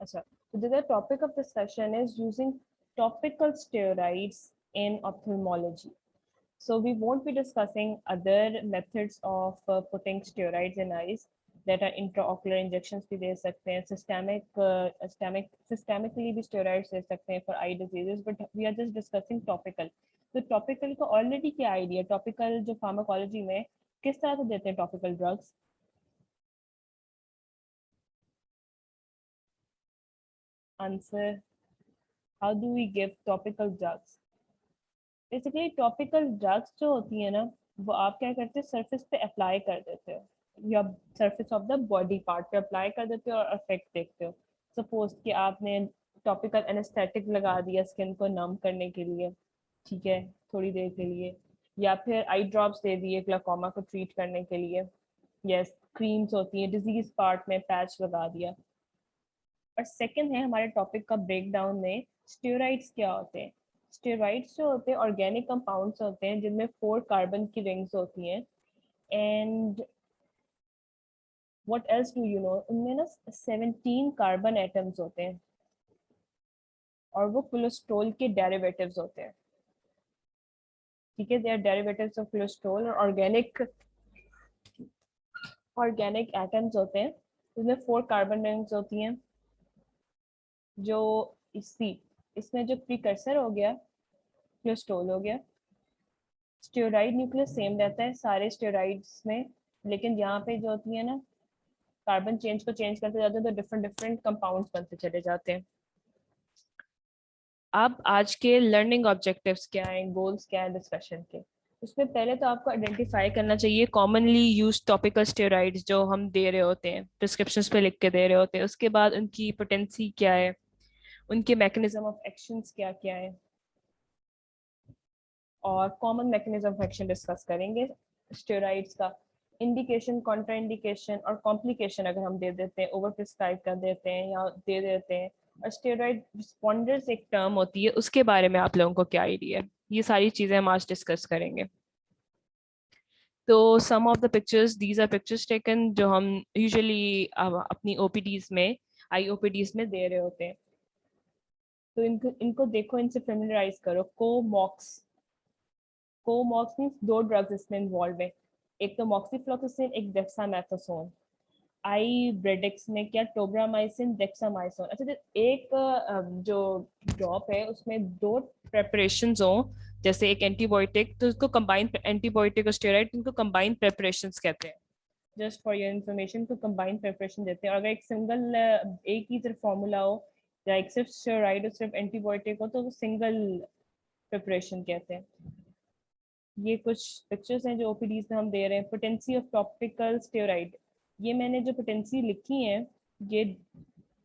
अच्छा, so the topic of the session is using topical steroids in ophthalmology. So we won't be discussing other methods of putting steroids in eyes that are intraocular injections भी दे सकते हैं, systemically भी steroids दे सकते हैं for eye diseases, but we are just discussing topical. तो topical का already क्या idea? Topical जो pharmacology में किस तरह से देते हैं topical drugs? Answer. How do we give topical drugs? Basically topical drugs जो होती है ना, वो आप क्या करते हैं, सरफेस पे अप्लाई कर देते हो या surface of the body part पे अप्लाई कर देते हो और इफेक्ट देखते हो. सपोज कि आपने टॉपिकल एनेस्थेटिक लगा दिया स्किन को नम करने के लिए, ठीक है, थोड़ी देर के लिए, या फिर आई ड्रॉप्स दे दिए ग्लाकोमा को ट्रीट करने के लिए, यस, क्रीम्स होती हैं, डिजीज पार्ट में पैच लगा दिया. और सेकंड है हमारे टॉपिक का ब्रेकडाउन में स्टेरॉइड्स क्या होते हैं. स्टेरॉइड्स जो होते हैं ऑर्गेनिक कंपाउंड्स होते हैं जिनमें 4 कार्बन की रिंग्स होती हैं. And what else do you know, उनमें ना 17 कार्बन एटम्स होते हैं और वो कोलेस्ट्रॉल के डेरिवेटिव्स होते हैं. ठीक है, they are derivatives of cholesterol. और ऑर्गेनिक एटम्स होते हैं जिसमें 4 कार्बन रिंग्स होती हैं. जो इसमें जो प्रीकर्सर हो गया कोलेस्ट्रॉल हो गया. स्टेरॉइड न्यूक्लियस सेम रहता है सारे स्टेरॉइड्स में, लेकिन यहाँ पे जो होती है ना, कार्बन चेंज करते जाते हैं तो डिफरेंट डिफरेंट कंपाउंड्स बनते चले जाते हैं. अब आज के लर्निंग ऑब्जेक्टिव्स क्या हैं, गोल्स क्या हैं डिस्कशन के, उसमें पहले तो आपको आइडेंटिफाई करना चाहिए कॉमनली यूज टॉपिकल स्टेरॉइड्स जो हम दे रहे होते हैं, प्रिस्क्रिप्शंस पे लिख के दे रहे होते हैं. उसके बाद उनकी पोटेंसी क्या है, उनके मैकेनिज्म ऑफ एक्शंस क्या क्या है, और common mechanism of action discuss करेंगे स्टेरॉइड्स का. इंडिकेशन, कॉन्ट्रा इंडिकेशन और कॉम्प्लिकेशन अगर हम दे देते हैं, ओवर प्रिस्क्राइब कर देते हैं या दे देते हैं, और स्टेरॉइड रिस्पॉन्डर्स एक टर्म होती है, उसके बारे में आप लोगों को क्या आइडिया है, ये सारी चीजें हम आज डिस्कस करेंगे. तो some of the pictures, these are pictures taken जो हम यूजुअली अपनी ओपीडीज में, आई ओपीडीज में दे रहे होते हैं. तो इनको इनको देखो, इनसे फेमिलराइज करो. कोमॉक्स मीन्स 2 ड्रग्स इसमें इन्वॉल्व है, एक तो मॉक्सीफ्लोक्सासिन, एक डेक्सामेथासोन. आई ब्रेडेक्स में क्या, टोब्रामाइसिन, डेक्सामाइसोन. अच्छा, तो एक जो ड्रॉप है उसमें 2 प्रेपरेशंस हो, जैसे एक एंटीबायोटिक, तो उसको कंबाइंड एंटीबायोटिक और स्टेरॉइड, इनको कंबाइंड प्रेपरेशंस कहते हैं. जस्ट फॉर योर इन्फॉर्मेशन, तो कंबाइंड प्रेपरेशन देते हैं. और अगर एक सिंगल एक ही सिर्फ फॉर्मूला हो, या एक सिर्फ स्टेरॉइड और सिर्फ एंटीबायोटिक हो, तो वो सिंगल प्रिपरेशन कहते हैं. ये कुछ पिक्चर्स हैं जो ओपीडीज में हम दे रहे हैं. पोटेंसी ऑफ टॉपिकल स्टेरॉइड, ये मैंने जो पोटेंसी लिखी है ये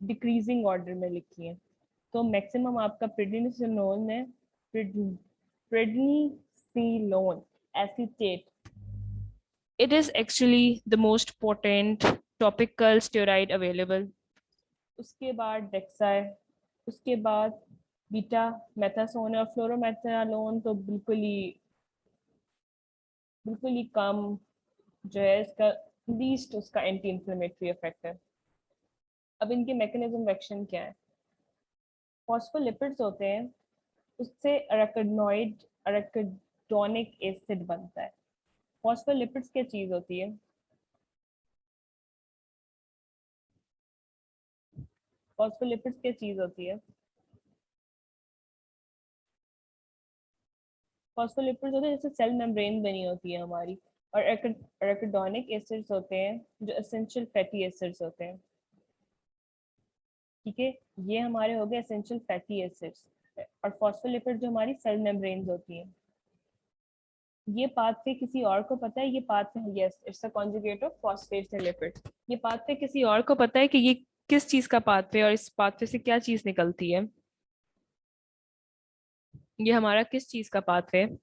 डिक्रीजिंग ऑर्डर में लिखी है. तो मैक्सिमम आपका प्रेडनिसोलोन है, prednisolone acetate. It is actually the most potent topical steroid available. उसके बाद डेक्सा है, उसके बाद बीटा मेथासोन है, और फ्लोरोमेथालोन तो बिल्कुल ही कम जो है, इसका लीस्ट उसका एंटी इंफ्लेमेटरी इफेक्ट है. अब इनके मैकेनिज्म ऑफ एक्शन क्या है. फॉस्फोलिपिड्स होते हैं, उससे अराकिडोनिक एसिड बनता है. फॉस्फोलिपिड्स क्या चीज होती है, फॉस्फोलिपिड्स क्या चीज होती है. फॉस्फोलिपिड्स होते हैं जैसे सेल मेम्ब्रेन बनी होती है हमारी. और एराकिडोनिक एसिड्स होते हैं जो एसेंशियल फैटी एसिड्स होते हैं. ठीक है, ये हमारे हो गए एसेंशियल फैटी एसिड्स. और फॉस्फोलिपिड जो हमारी सेल मेम्ब्रेन्स होती हैं. ये पाथवे किसी और को पता है, ये pathway, yes, it's a conjugate of phosphates and lipids. ये पाथवे किसी और को पता है कि ये किस चीज का पाथवे और इस पाथवे से क्या चीज निकलती है. ये हमारा किस चीज का पाथवे है,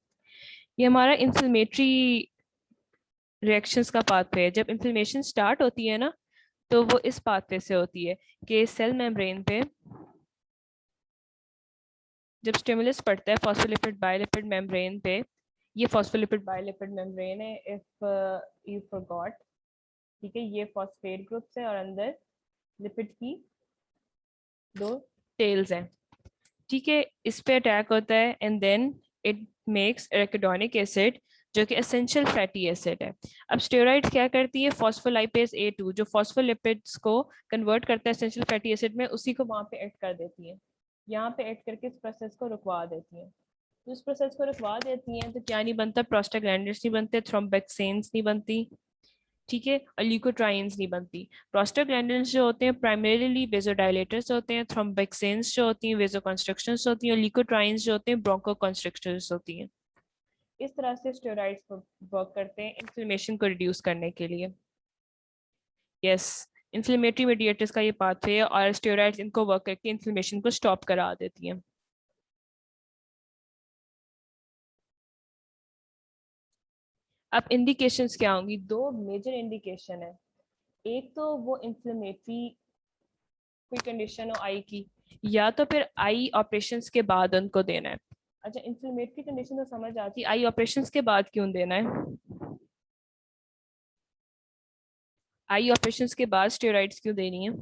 ये हमारा इंफ्लेमेटरी रिएक्शंस का पाथवे है. जब इन्फ्लेमेशन स्टार्ट होती है ना, तो वो इस पाथवे से होती है कि सेल मेम्ब्रेन पे जब स्टिमुलस पड़ता है फॉस्फोलिपिड बायोलिपिड मेम्ब्रेन पे, ये फॉस्फोलिपिड बायोलिपिड मेम्ब्रेन है इफ यू फॉरगॉट. ठीक है, ये फॉस्फेट ग्रुप्स है और अंदर लिपिड की दो टेल्स हैं, ठीक है, इस पे अटैक होता है and then it makes arachidonic acid जो कि एसेंशियल फैटी एसिड है। अब स्टेरॉइड्स क्या करती है, फॉस्फोलाइपेज A2 जो फॉस्फोलिपिड्स को कन्वर्ट करता है एसेंशियल फैटी एसिड में, उसी को वहां पे ऐड कर देती है, यहाँ पे ऐड करके इस प्रोसेस को रुकवा देती है। तो इस प्रोसेस को रुकवा देती हैं तो क्या नहीं बनता, प्रोस्टाग्लैंडिन्स नहीं बनते, थ्रोम्बोक्सिन्स नहीं बनती, ठीक है, और ल्यूकोट्राइन्स नहीं बनती। प्रोस्टाग्लैंडिन्स जो होते हैं प्राइमरीली वेजोडाइलेटर्स होते हैं, थ्रोम्बोक्सिन्स जो होती हैं वेजोकंस्ट्रिक्शंस होती हैं, और ल्यूकोट्राइन्स जो होते हैं ब्रोंकोकंस्ट्रिक्टर्स होती हैं। इस तरह से स्टेरॉइड्स वर्क करते हैं इन्फ्लेमेशन को रिड्यूस करने के लिए। यस, इन्फ्लेमेटरी मीडिएटर्स का ये पाथवे है और स्टेरॉइड्स इनको वर्क करके इन्फ्लेमेशन को स्टॉप करा देती हैं। अब इंडिकेशंस क्या होंगी, दो मेजर इंडिकेशन है। एक तो वो इन्फ्लेमेटरी कोई कंडीशन हो आई की, या तो फिर आई ऑपरेशंस के बाद उनको देना है। अच्छा, इन्फ्लेमेटरी कंडीशन तो समझ आती, आई ऑपरेशंस के बाद क्यों देना है? आई ऑपरेशंस के बाद स्टेरॉइड्स क्यों देनी है?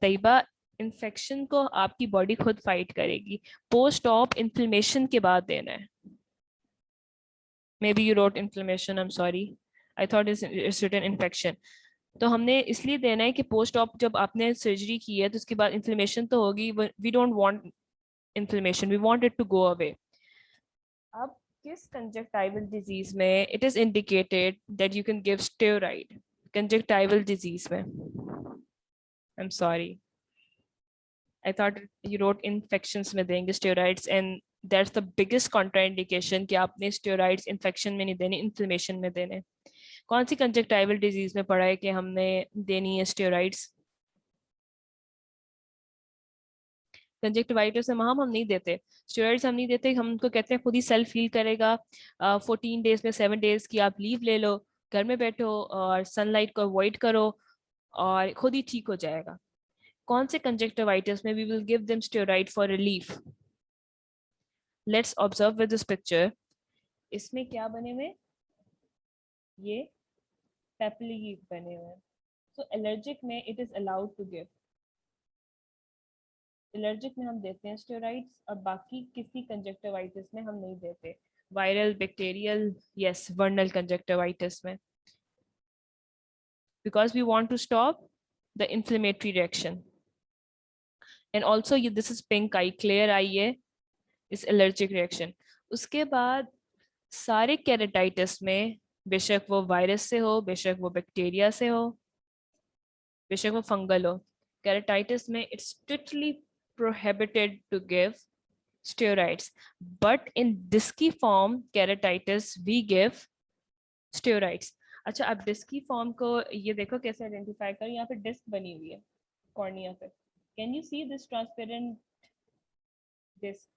तैयबा, इन्फेक्शन को आपकी बॉडी खुद फाइट करेगी, पोस्ट ऑप इन्फ्लेमेशन के बाद देना है। Maybe you wrote inflammation, I am sorry, I thought it's written infection. तो हमने इसलिए देना है कि पोस्ट ऑप जब आपने सर्जरी की है तो उसके बाद इन्फ्लेमेशन तो होगी, we don't want inflammation, we want it to go away. अब किस कंजक्टाइवल डिजीज में it is indicated that you can give steroid? Conjunctival disease में, I am sorry, I thought you wrote infections में देंगे steroids, and that's the biggest contraindication कि आपने steroids infection में नहीं देने, इन्फ्लेमेशन में देने। कौन सी कंजक्टाइवल डिजीज में पढ़ा है कि हमने देनी है स्टेरॉइड्स? कंजक्टिवाइटिस में हम नहीं देते स्टेरॉइड्स, हम नहीं देते, हम उनको कहते हैं खुद ही सेल्फ हील करेगा। 14 डेज में 7 डेज की आप लीव ले लो, घर में बैठो और सनलाइट को अवॉइड करो और खुद ही ठीक हो जाएगा। कौन से कंजक्टिवाइटिस में we will give them steroid for relief? Let's observe with this picture. इसमें क्या बने हुए, ये पेप्ली बने हुए हैं। सो एलर्जिक में it is allowed to give, allergic में हम देते हैं स्टेरॉइड्स, और बाकी किसी कंजक्टिवाइटिस में हम नहीं देते। वायरल, बैक्टीरियल, यस, वर्नल कंजक्टिवाइटिस में, because we want to stop the inflammatory reaction. And also this is pink eye, clear eye है, is allergic reaction. उसके बाद सारे केराटाइटिस में, बेशक वो वायरस से हो, बेशक वो बैक्टीरिया से हो, बेशक वो फंगल हो, केराटाइटिस में it's strictly prohibited to give steroids, but in disky form keratitis we give steroids. अच्छा, अब डिस्की फॉर्म को ये देखो कैसे आइडेंटिफाई करो, यहाँ पे डिस्क बनी हुई है कॉर्निया पे, can you see this transparent disc?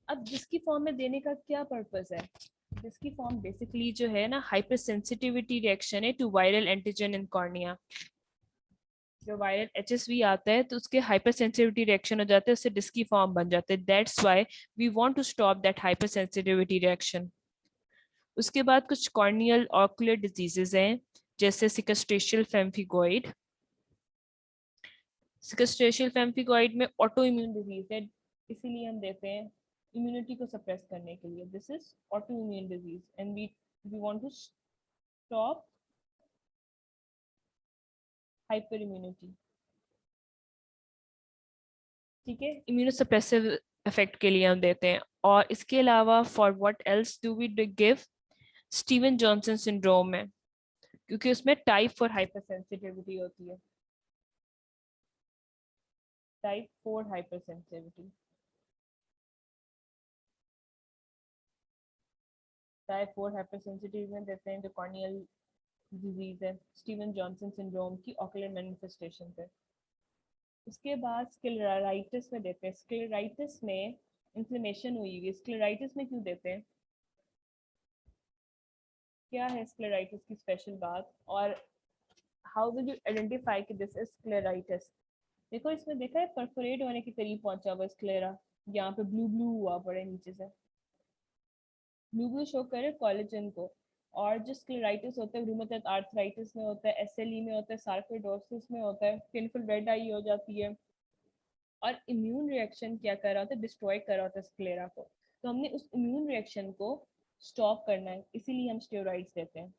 अब डिस्की फॉर्म में देने का क्या पर्पस है? डिस्की फॉर्म बेसिकली जो है ना, हाइपर सेंसिटिविटी रिएक्शन है to viral antigen in cornea. जो वायरल HSV आता है तो उसके हाइपर सेंसिटिविटी रिएक्शन हो जाते हैं, उससे डिस्की फॉर्म बन जाते हैं, that's why we want to stop that hyper sensitivity reaction. उसके बाद कुछ कॉर्नियल ऑक्यूलर डिजीजेस हैं, जैसे सिकस्ट्रेशियल फेम्फिगोइड। सिकस्ट्रेशियल फेम्फिगोइड में ऑटो इम्यून डिजीज है, इसीलिए हम देते हैं इम्यूनिटी को सप्रेस करने के लिए। This is auto immune disease and we want to stop hyper immunity, ठीक है, इम्यूनोसप्रेसिव इफेक्ट के लिए हम देते हैं। और इसके अलावा for what else do we give? Steven Johnson syndrome में, क्योंकि उसमें टाइप 4 हाइपर सेंसिटिविटी होती है, type 4 hyper sensitivity. Type 4 hyper sensitivity में देते हैं जो कॉर्नियल डिजीज है, स्टीवन जॉनसन सिंड्रोम की ऑकुलर मैनिफेस्टेशन पे। उसके बाद स्क्लेराइटिस में देते हैं, स्क्लेराइटिस में इन्फ्लेमेशन हुई हुई, स्क्लेराइटिस में क्यों देते हैं? क्या है स्क्लेराइटिस की स्पेशल बात, और हाउ विल यू आइडेंटिफाई कि दिस इज स्क्लेराइटिस? देखो इसमें देखा है परफोरेट होने के करीब पहुंचा हुआ स्क्लेरा, यहाँ पे ब्लू ब्लू हुआ पड़े नीचे से, ब्लू ब्लू शो करे कोलेजन को। और जो स्क्लेराइटिस होता है, रूमेटॉइड आर्थराइटिस में होता है, एसएलई में होता है, सार्कोइडोसिस में होता है, पेनफुल रेड आई हो जाती है। और इम्यून रिएक्शन क्या कर रहा होता है, डिस्ट्रॉय कर रहा होता है स्क्लेरा को। तो हमने उस इम्यून रिएक्शन को स्टॉप करना है, इसीलिए हम स्टेरॉइड्स देते हैं,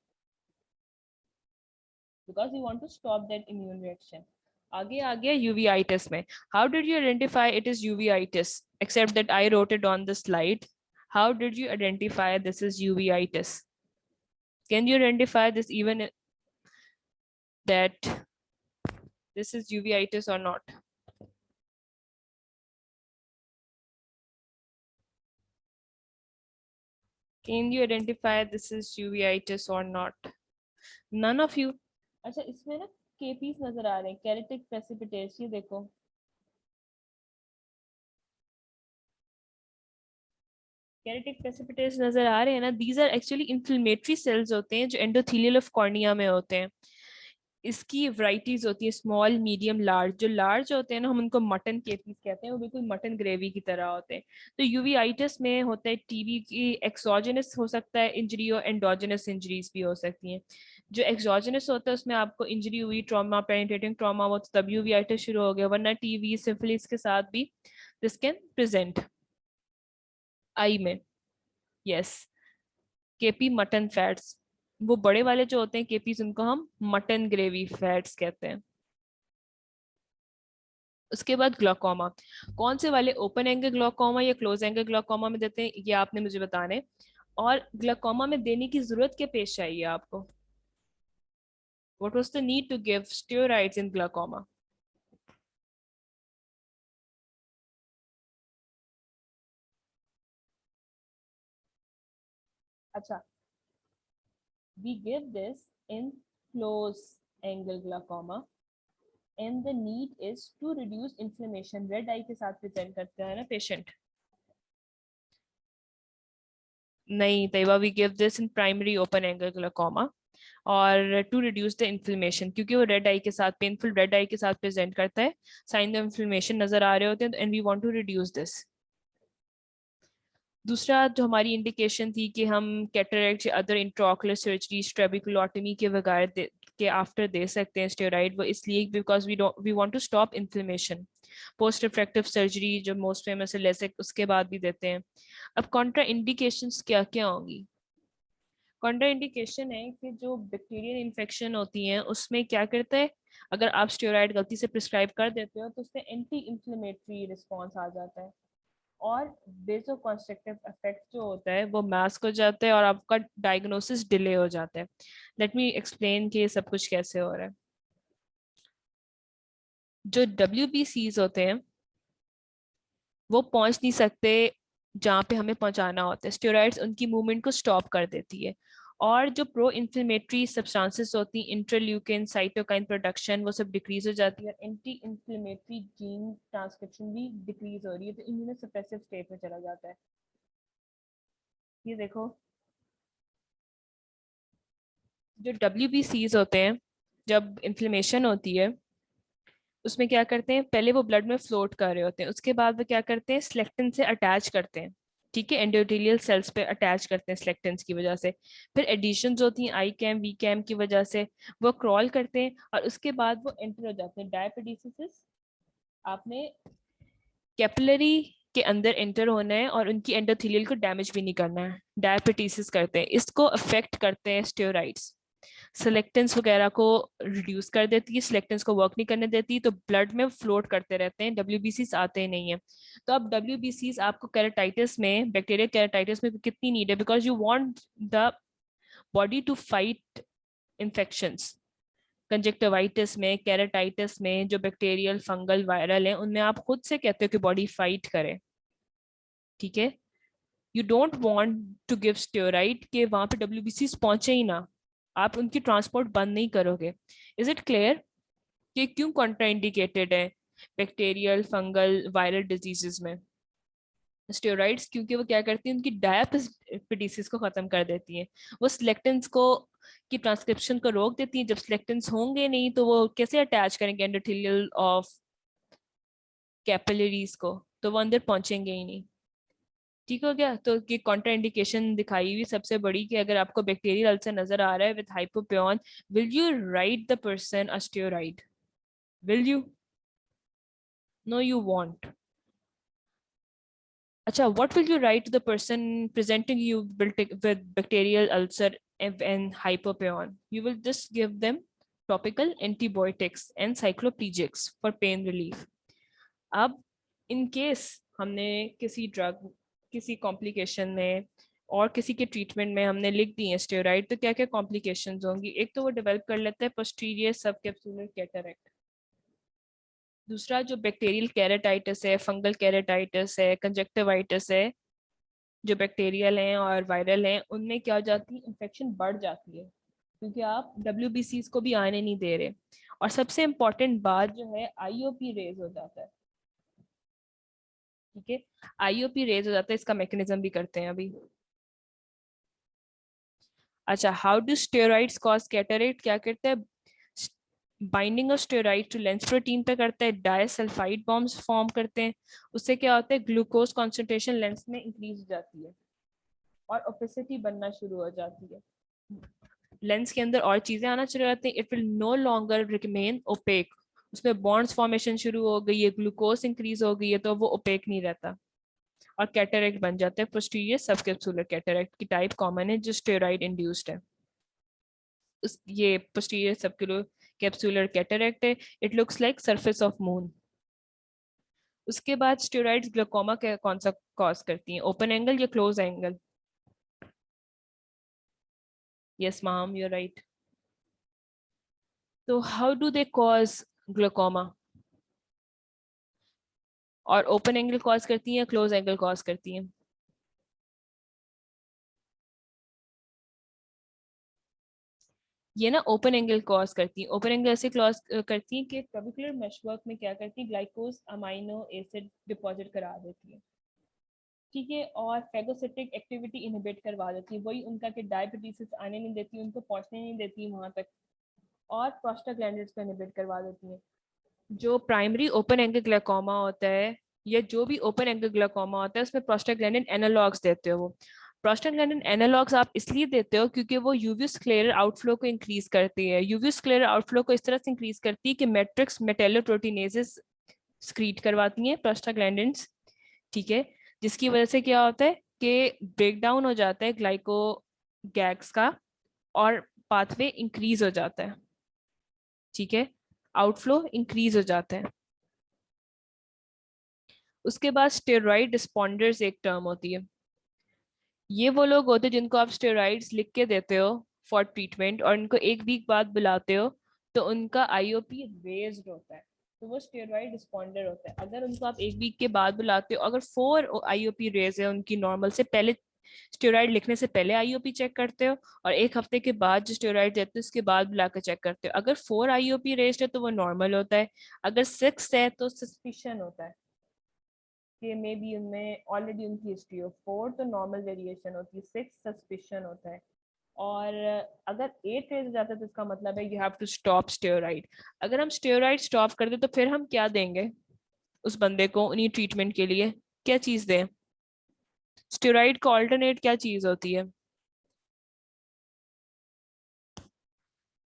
because we want to stop that immune reaction. आगे आ गया यूवीआइटिस में। How did you identify it is uveitis, except that I wrote it on the slide? How did you identify this is uveitis? Can you identify this even that this is uveitis or not? Can you identify this is uveitis or not? None of you. अच्छा, इसमें ना केपीस नजर आ रहे हैं, केरेटिक precipitates, ये देखो। केरेटिक precipitates नजर आ रहे हैं ना, these are actually inflammatory cells होते हैं जो एंडोथेलियल ऑफ कॉर्निया में होते हैं। इसकी वैरायटीज होती है, स्मॉल, मीडियम, लार्ज। जो लार्ज होते हैं ना, हम उनको मटन केपीस कहते हैं, वो बिल्कुल मटन ग्रेवी की तरह होते हैं। तो यूवीआइटिस में होता है टीबी की एक्सोजेनस हो सकता है इंजरी, और एंडोजेनस इंजरीज भी हो सकती हैं। जो एक्सोजेनस होता है उसमें आपको इंजरी हुई, ट्रॉमा, पेनिट्रेटिंग ट्रॉमा, वो तो तब यूवीआइटिस शुरू हो गया, वरना टीबी, सिफिलिस के साथ भी दिस कैन प्रेजेंट आई में। यस, केपी मटन फैट्स, वो बड़े वाले जो होते हैं केपीज, उनको हम मटन ग्रेवी फैट्स कहते हैं। उसके बाद ग्लोकोमा। कौन से वाले, ओपन एंगल ग्लोकोमा या क्लोज एंगल ग्लोकोमा में देते हैं, ये आपने मुझे बताने। और ग्लोकोमा में देने की जरूरत क्या पेश आई है आपको? What was the need to give steroids in glaucoma? अच्छा, we give this in close angle glaucoma and the need is to reduce inflammation। Red eye के साथ प्रेजेंट करता है ना पेशेंट? नहीं Taiyaba, we give this in primary open angle glaucoma और to reduce the inflammation, क्योंकि वो रेड आई के साथ, पेनफुल रेड आई के साथ प्रेजेंट करता है, साइन ऑफ इन्फ्लेमेशन नजर आ रहे होते हैं, and we want to reduce this. दूसरा जो हमारी इंडिकेशन थी कि हम कैटरेक्ट या अदर इंट्राओकुलर सर्जरी, स्ट्रेबिकुलोटमी के वगैरह के आफ्टर दे सकते हैं स्टेरॉइड, वो इसलिए because we want to stop inflammation. Post refractive surgery जो मोस्ट फेमस है लेसिक, उसके बाद भी देते हैं। अब कॉन्ट्रा इंडिकेशंस क्या क्या होंगी? कॉन्ट्रा इंडिकेशन है कि जो बैक्टीरियल इन्फेक्शन होती हैं उसमें क्या करता है, अगर आप स्टेरॉइड गलती से प्रिस्क्राइब कर देते हो तो उससे एंटी इंफ्लेमेटरी रिस्पॉन्स आ जाता है, और बेसो कॉन्स्ट्रक्टिव इफेक्ट जो होता है वो मास्क हो जाता है, और आपका डायग्नोसिस डिले हो जाता है। लेट मी एक्सप्लेन कि ये सब कुछ कैसे हो रहा है। जो WBCs होते हैं वो पहुंच नहीं सकते जहाँ पे हमें पहुंचाना होता है, स्टेरॉइड्स उनकी मूवमेंट को स्टॉप कर देती है। और जो प्रो इन्फ्लेमेटरी सब्सटेंसेस होती हैं, इंटरल्यूकिन, साइटोकाइन प्रोडक्शन, वो सब डिक्रीज हो जाती है, एंटी इन्फ्लेमेटरी जीन ट्रांसक्रिप्शन भी डिक्रीज हो रही है, तो इम्यूनोसप्रेसिव स्टेट में चला जाता है। ये देखो, जो WBCs होते हैं, जब इन्फ्लेमेशन होती है उसमें क्या करते हैं, पहले वो ब्लड में फ्लोट कर रहे होते हैं, उसके बाद वो क्या करते हैं, स्लेक्टिन से अटैच करते हैं। ठीक है, एंडोथेलियल सेल्स पे अटैच करते हैं स्लेक्टिन्स की वजह से। फिर एडिशंस होती हैं आई कैम वी कैम की वजह से, वो क्रॉल करते हैं और उसके बाद वो एंटर हो जाते हैं डायपेटिस। आपने कैपिलरी के अंदर एंटर होना है और उनकी एंडोथेलियल को डैमेज भी नहीं करना है, डायबिटीज करते हैं, इसको अफेक्ट करते हैं स्टेरॉइड्स। सिलेक्टेंस वगैरह को रिड्यूस कर देती है, सिलेक्टेंस को वर्क नहीं करने देती, तो ब्लड में फ्लोट करते रहते हैं, WBCs आते ही नहीं है। तो अब WBCs आपको केराटाइटिस में, बैक्टीरियल केराटाइटिस में कितनी नीड है, because you want the body to fight infections. Conjunctivitis में, केराटाइटिस में, जो बैक्टीरियल, फंगल, वायरल है, उनमें आप खुद से कहते हो कि बॉडी फाइट करे। ठीक है, you don't want to give steroid कि वहां पे WBCs पहुंचे ही ना, आप उनकी ट्रांसपोर्ट बंद नहीं करोगे। इज इट क्लियर कि क्यों कॉन्ट्राइंडिकेटेड है बैक्टीरियल, फंगल, वायरल डिजीजेस में स्टेरॉइड्स? क्योंकि वो क्या करती है, उनकी डायबिटीज को खत्म कर देती है, वो सिलेक्टेंस को की ट्रांसक्रिप्शन को रोक देती है। जब सिलेक्टेंस होंगे नहीं तो वो कैसे अटैच करेंगे एंडोथेलियल ऑफ कैपिलरीज को, तो वो अंदर पहुंचेंगे ही नहीं। ठीक हो गया। तो ये कॉन्ट्रा इंडिकेशन दिखाई हुई सबसे बड़ी कि अगर आपको बैक्टीरियल अल्सर नजर आ रहा है with hypopyon, will you write the person a steroid? Will you? No you won't. अच्छा, what will you write to the person presenting you with bacterial ulcer and hypopion? You will just give them topical antibiotics and cycloplegics for pain relief. अब in case हमने किसी drug, किसी complication में और किसी के treatment में हमने लिख दिए स्टेरॉइड, तो क्या क्या कॉम्प्लिकेशंस होंगी? एक तो वो डेवलप कर लेता है पोस्टीरियर सबकैप्सुलर कैटरेक्ट। दूसरा जो बैक्टीरियल कैरेटाइटिस है, फंगल कैरेटाइटिस है, कंजक्टिवाइटिस है, जो बैक्टीरियल हैं और वायरल हैं, उनमें क्या हो जाती है, इन्फेक्शन बढ़ जाती है क्योंकि आप WBCs को भी आने नहीं दे रहे। और सबसे इम्पोर्टेंट बात जो है, IOP रेज हो जाता है। ठीक है, IOP रेज हो जाता है, इसका मैकेनिज्म भी करते हैं अभी। अच्छा, how do steroids cause cataract? क्या करता है, binding of steroid to lens protein पे करता है, डाइसल्फाइड बॉम्ब्स फॉर्म करते हैं। उससे क्या होता है, ग्लूकोज कॉन्सेंट्रेशन लेंस में इंक्रीज हो जाती है और ओपेसिटी बनना शुरू हो जाती है। लेंस के अंदर और चीजें आना शुरू हो जाती हैं, it will no longer remain opaque. उसमें बॉन्ड्स फॉर्मेशन शुरू हो गई है, ग्लूकोज इंक्रीज हो गई है, तो वो ओपेक नहीं रहता और कैटरेक्ट बन जाता है। पोस्टीरियर सबकैप्सुलर कैटरेक्ट की टाइप कॉमन है जो स्टेरॉइड इंड्यूस्ड है। ये पोस्टीरियर सबक्यूलर कैप्सुलर कैटरेक्ट है, it looks like surface of moon. उसके बाद स्टेरॉइड्स ग्लूकोमा कौन सा कॉज करती हैं, ओपन एंगल या close angle? Yes ma'am, you are right. तो how do they cause glaucoma? और ओपन एंगल कॉज करती हैं या क्लोज एंगल कॉज करती हैं? ये ना ओपन एंगल कॉज करती है। ओपन एंगल ऐसे क्लॉज करती है कि ट्रबिकुलर मेशवर्क में क्या करती है, ग्लाइकोज अमाइनो एसिड डिपॉजिट करा देती है। ठीक है, और फेगोसिटिक एक्टिविटी इनहिबिट करवा देती है, वही उनका कि डायबिटीज आने नहीं देती, उनको पहुंचने नहीं देती वहां तक, और प्रोस्टाग्लैंडिन्स को इनहिबिट करवा देती है। जो प्राइमरी ओपन एंगल ग्लाइकोमा होता है या जो भी ओपन एंगल ग्लाइकोमा होता है, उसमें प्रोस्टाग्लैंडिन एनालॉग्स देते हो। वो प्रोस्टाग्लैंडिन एनालॉग्स आप इसलिए देते हो क्योंकि वो यूवी स्क्लेरल आउटफ्लो को इंक्रीज करती है। यूवी स्क्लेरल आउटफ्लो को इस तरह से इंक्रीज करती है कि मैट्रिक्स मेटेलोप्रोटीनेजेस स्क्रीट करवाती हैं प्रोस्टाग्लैंडिन्स। ठीक है, जिसकी वजह से क्या होता है कि ब्रेक डाउन हो जाता है ग्लाइको गैग्स का और पाथवे इंक्रीज हो जाता है। ठीक है, आउटफ्लो इंक्रीज हो जाता है। उसके बाद स्टेरॉइड रिस्पॉन्डर्स एक टर्म होती है। ये वो लोग होते हैं जिनको आप स्टेरॉइड्स लिख के देते हो फॉर ट्रीटमेंट और इनको एक वीक बाद बुलाते हो, तो उनका IOP रेज्ड होता है, तो वो स्टेरॉइड रिस्पॉन्डर होता है। अगर उनको आप एक वीक के बाद बुलाते हो, अगर 4 IOP रेज है उनकी नॉर्मल से पहले, स्टेरॉइड लिखने से पहले IOP चेक करते हो, और एक हफ्ते के बाद जो स्टेरॉइड देते हो उसके बाद बुला कर चेक करते हो। अगर 4 IOP रेज है तो वो नॉर्मल होता है, अगर 6 है तो सस्पिशन होता है कि मे बी उनमें ऑलरेडी उनकी हिस्ट्री हो। 4 तो नॉर्मल वेरिएशन होती है, 6 सस्पिशन होता है। और अगर 8 रेज जाता है तो इसका मतलब है you have to stop steroid. अगर हम स्टेरॉइड स्टॉप कर दे तो फिर हम क्या देंगे उस बंदे को उन्हीं ट्रीटमेंट के लिए? क्या चीज दें? स्टेरॉइड का ऑल्टरनेट क्या चीज होती है?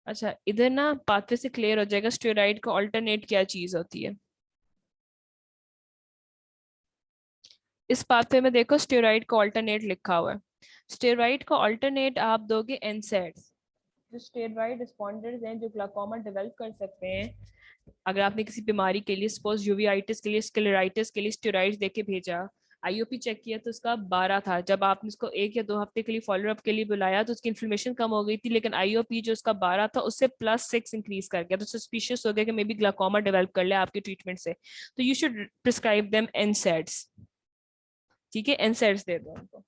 अच्छा, इधर ना पाथवे से क्लियर हो जाएगा स्टेरॉइड का ऑल्टरनेट क्या चीज होती है। इस पाथवे में देखो स्टेरॉइड का ऑल्टरनेट लिखा हुआ है। स्टेरॉइड का ऑल्टरनेट आप दोगे एनसैड्स। जो स्टेरॉइड रिस्पॉन्डर्स हैं जो ग्लाकोमा डेवलप कर सकते हैं, अगर आपने किसी बीमारी के लिए, सपोज यूवीआइटिस के लिए, स्क्लेराइटिस के लिए स्टेरॉइड्स देके भेजा, IOP चेक किया तो उसका 12 था, जब आपने उसको 1 या 2 हफ्ते के लिए फॉलोअप के लिए बुलाया तो उसकी इन्फ्लेमेशन कम हो गई थी, लेकिन IOP जो उसका 12 था उससे +6 इंक्रीज कर गया, तो सस्पिशियस हो गया कि मे बी ग्लाकोमा डेवलप कर ले आपके ट्रीटमेंट से, तो यू शुड प्रिस्क्राइब देम एनसैड्स। ठीक है, एनसैड्स दे दो उनको,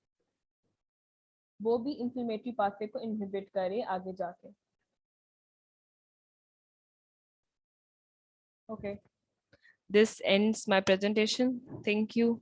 वो भी इंफ्लेमेटरी पाथवे को इनहिबिट करे आगे जाके। Okay, this ends my presentation. Thank you.